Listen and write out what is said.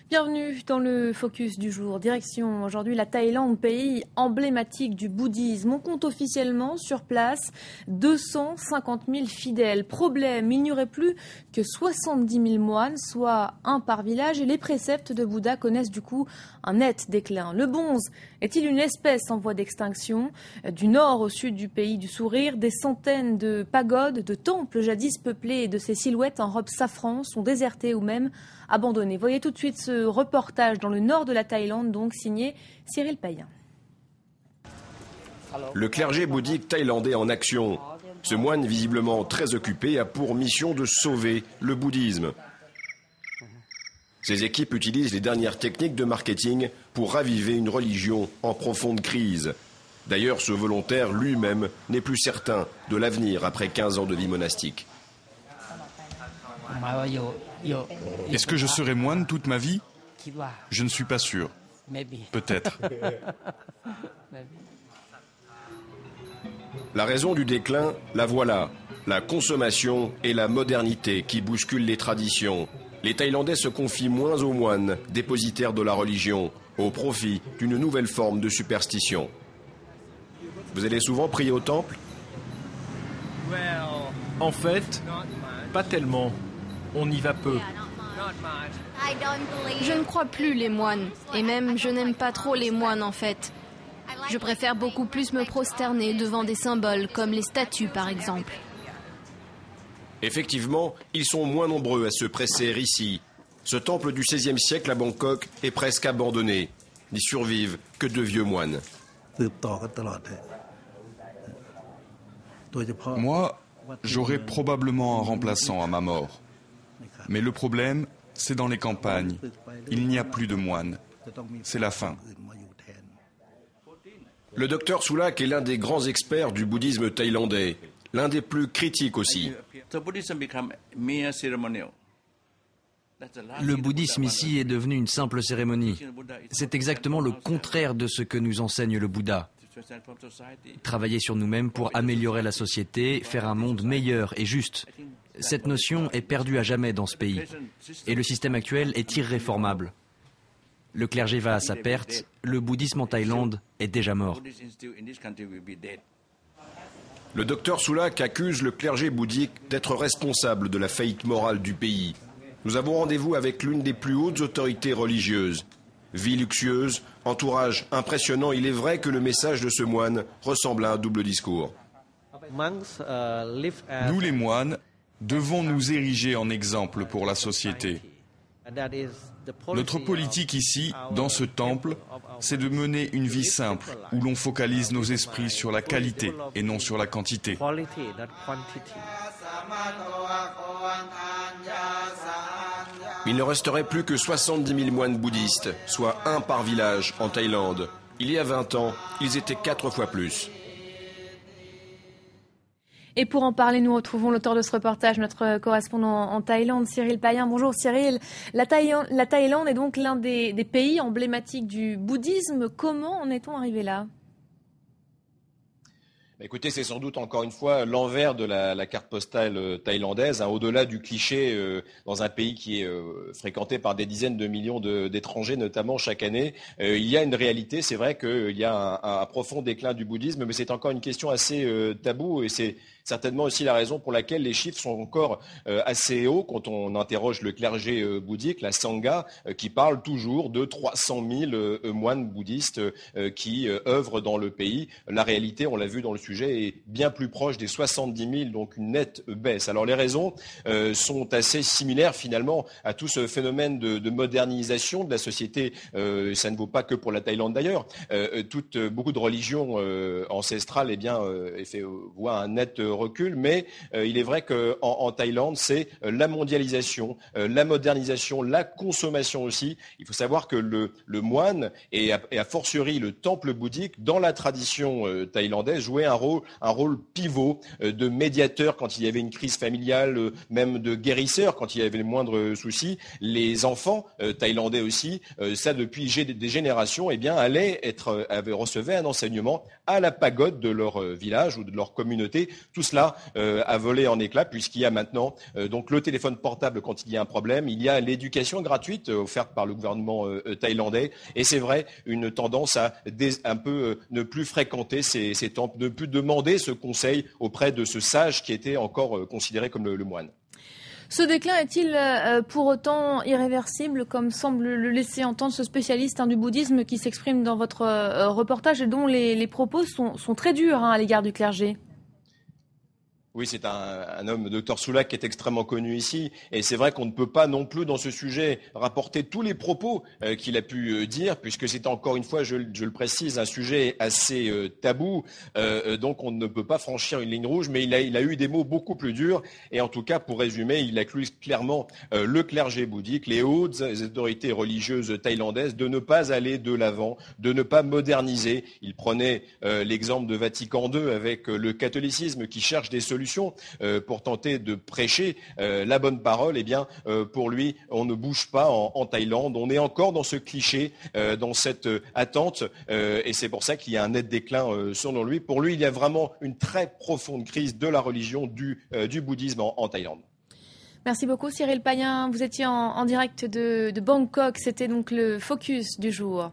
Bienvenue dans le Focus du jour. Direction aujourd'hui la Thaïlande, pays emblématique du bouddhisme. On compte officiellement sur place 250 000 fidèles. Problème, il n'y aurait plus que 70 000 moines, soit un par village, et les préceptes de Bouddha connaissent du coup un net déclin. Le bonze est-il une espèce en voie d'extinction? Du nord au sud du pays du sourire, des centaines de pagodes, de temples jadis peuplés de ces silhouettes en robe safran sont désertés ou même abandonnés. Voyez tout de suite ce reportage dans le nord de la Thaïlande, donc signé Cyril Payen. Le clergé bouddhique thaïlandais en action. Ce moine, visiblement très occupé, a pour mission de sauver le bouddhisme. Ses équipes utilisent les dernières techniques de marketing pour raviver une religion en profonde crise. D'ailleurs, ce volontaire lui-même n'est plus certain de l'avenir après 15 ans de vie monastique. Est-ce que je serai moine toute ma vie? Je ne suis pas sûr. Peut-être. La raison du déclin, la voilà. La consommation et la modernité qui bousculent les traditions. Les Thaïlandais se confient moins aux moines, dépositaires de la religion, au profit d'une nouvelle forme de superstition. Vous allez souvent prier au temple? En fait, pas tellement. On y va peu. Je ne crois plus les moines. Et même, je n'aime pas trop les moines en fait. Je préfère beaucoup plus me prosterner devant des symboles, comme les statues par exemple. Effectivement, ils sont moins nombreux à se presser ici. Ce temple du XVIe siècle à Bangkok est presque abandonné. N'y survivent que de vieux moines. Moi, j'aurai probablement un remplaçant à ma mort. Mais le problème, c'est dans les campagnes. Il n'y a plus de moines. C'est la fin. Le docteur Soulak est l'un des grands experts du bouddhisme thaïlandais, l'un des plus critiques aussi. Le bouddhisme ici est devenu une simple cérémonie. C'est exactement le contraire de ce que nous enseigne le Bouddha. Travailler sur nous-mêmes pour améliorer la société, faire un monde meilleur et juste. Cette notion est perdue à jamais dans ce pays. Et le système actuel est irréformable. Le clergé va à sa perte, le bouddhisme en Thaïlande est déjà mort. Le docteur Soulak accuse le clergé bouddhique d'être responsable de la faillite morale du pays. Nous avons rendez-vous avec l'une des plus hautes autorités religieuses. Vie luxueuse, entourage impressionnant, il est vrai que le message de ce moine ressemble à un double discours. Nous les moines devons nous ériger en exemple pour la société. Notre politique ici, dans ce temple, c'est de mener une vie simple, où l'on focalise nos esprits sur la qualité et non sur la quantité. Il ne resterait plus que 70 000 moines bouddhistes, soit un par village en Thaïlande. Il y a 20 ans, ils étaient 4 fois plus. Et pour en parler, nous retrouvons l'auteur de ce reportage, notre correspondant en Thaïlande, Cyril Payen. Bonjour Cyril. La Thaïlande est donc l'un des pays emblématiques du bouddhisme. Comment en est-on arrivé là ? Écoutez, c'est sans doute encore une fois l'envers de la carte postale thaïlandaise, au-delà du cliché dans un pays qui est fréquenté par des dizaines de millions d'étrangers, notamment chaque année. Il y a une réalité, c'est vrai qu'il y a un profond déclin du bouddhisme, mais c'est encore une question assez taboue et c'est certainement aussi la raison pour laquelle les chiffres sont encore assez hauts quand on interroge le clergé bouddhique, la Sangha, qui parle toujours de 300 000 moines bouddhistes qui œuvrent dans le pays. La réalité, on l'a vu dans le sujet, est bien plus proche des 70 000, donc une nette baisse. Alors les raisons sont assez similaires finalement à tout ce phénomène de modernisation de la société. Ça ne vaut pas que pour la Thaïlande d'ailleurs. Beaucoup de religions ancestrales voient un net recul, mais il est vrai qu'en Thaïlande, c'est la mondialisation, la modernisation, la consommation aussi. Il faut savoir que le moine et a fortiori le temple bouddhique, dans la tradition thaïlandaise, jouait un un rôle pivot de médiateur quand il y avait une crise familiale, même de guérisseur quand il y avait le moindre souci. Les enfants thaïlandais aussi, ça depuis des générations, eh bien, recevaient un enseignement à la pagode de leur village ou de leur communauté. Tout cela a volé en éclats puisqu'il y a maintenant donc le téléphone portable quand il y a un problème. Il y a l'éducation gratuite offerte par le gouvernement thaïlandais. Et c'est vrai, une tendance à un peu ne plus fréquenter ces temples, ne plus demander ce conseil auprès de ce sage qui était encore considéré comme le moine. Ce déclin est-il pour autant irréversible, comme semble le laisser entendre ce spécialiste du bouddhisme qui s'exprime dans votre reportage et dont les propos sont très durs à l'égard du clergé? Oui, c'est un homme, Dr Soulac, qui est extrêmement connu ici. Et c'est vrai qu'on ne peut pas non plus, dans ce sujet, rapporter tous les propos qu'il a pu dire, puisque c'est encore une fois, je le précise, un sujet assez tabou. Donc on ne peut pas franchir une ligne rouge, mais il a eu des mots beaucoup plus durs. Et en tout cas, pour résumer, il accuse clairement le clergé bouddhique, les hautes autorités religieuses thaïlandaises, de ne pas aller de l'avant, de ne pas moderniser. Il prenait l'exemple de Vatican II avec le catholicisme qui cherche des solutions pour tenter de prêcher la bonne parole. Eh bien, pour lui, on ne bouge pas en Thaïlande. On est encore dans ce cliché, dans cette attente, et c'est pour ça qu'il y a un net déclin selon lui. Pour lui, il y a vraiment une très profonde crise de la religion du bouddhisme en Thaïlande. Merci beaucoup Cyril Payen. Vous étiez en direct de Bangkok. C'était donc le focus du jour.